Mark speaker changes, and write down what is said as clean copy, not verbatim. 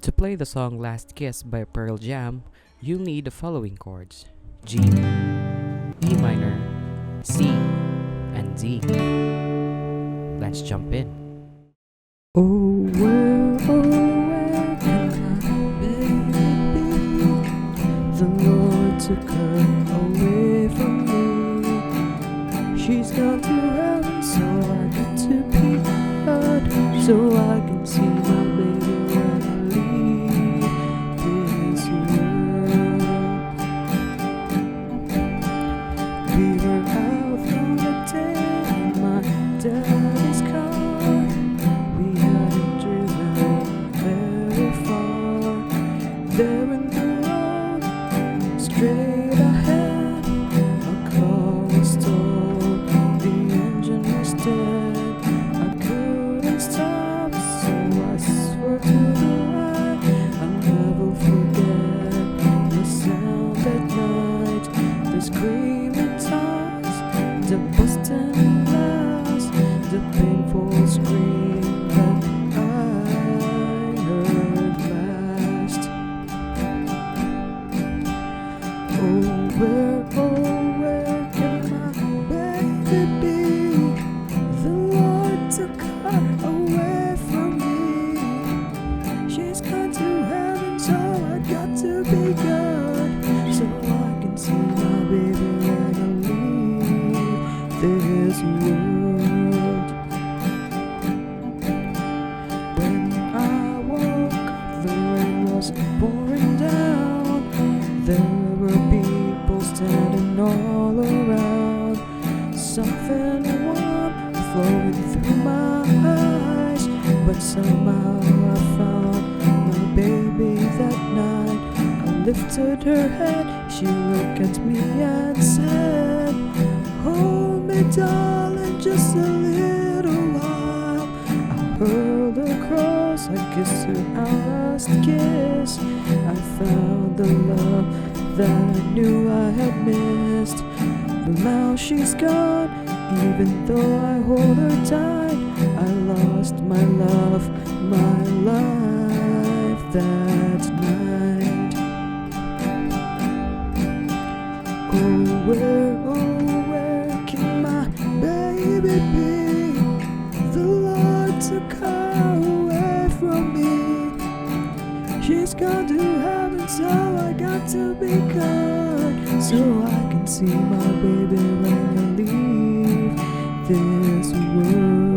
Speaker 1: To play the song Last Kiss by Pearl Jam, you'll need the following chords: G, E minor, C, and D. Let's jump in.
Speaker 2: Oh, where can my baby be? The Lord took her away from me. She's gone to heaven, so I got to be God, so I can see my baby when I leave this world. We were out on a day in my daddy's car. We hadn't driven very far. There in the road, straight ahead, a car was stalled. The engine was dead. I couldn't stop, so I swerved to the right. I'll never forget the sound at night, the screaming tires, the busting glass, the painful scream that I heard last. Oh, where can my baby be? The Lord took her away from me. She's gone to heaven, so I got to be good, so I can see my baby when I leave this world. When I woke up, the rain was pouring down. There were people standing all around. Something warm flowing through my eyes, but somehow I found my baby that night. I lifted her head, she looked at me and said, "Hold me, darling, just a little while." I hurled across, I kissed her last kiss. I found the love that I knew I had missed. But now she's gone, even though I hold her tight. I lost my love, my life that night. Oh, where can my baby be? The Lord took her away from me. She's gone to heaven, so I got to be good, so I can see my baby when I leave this world.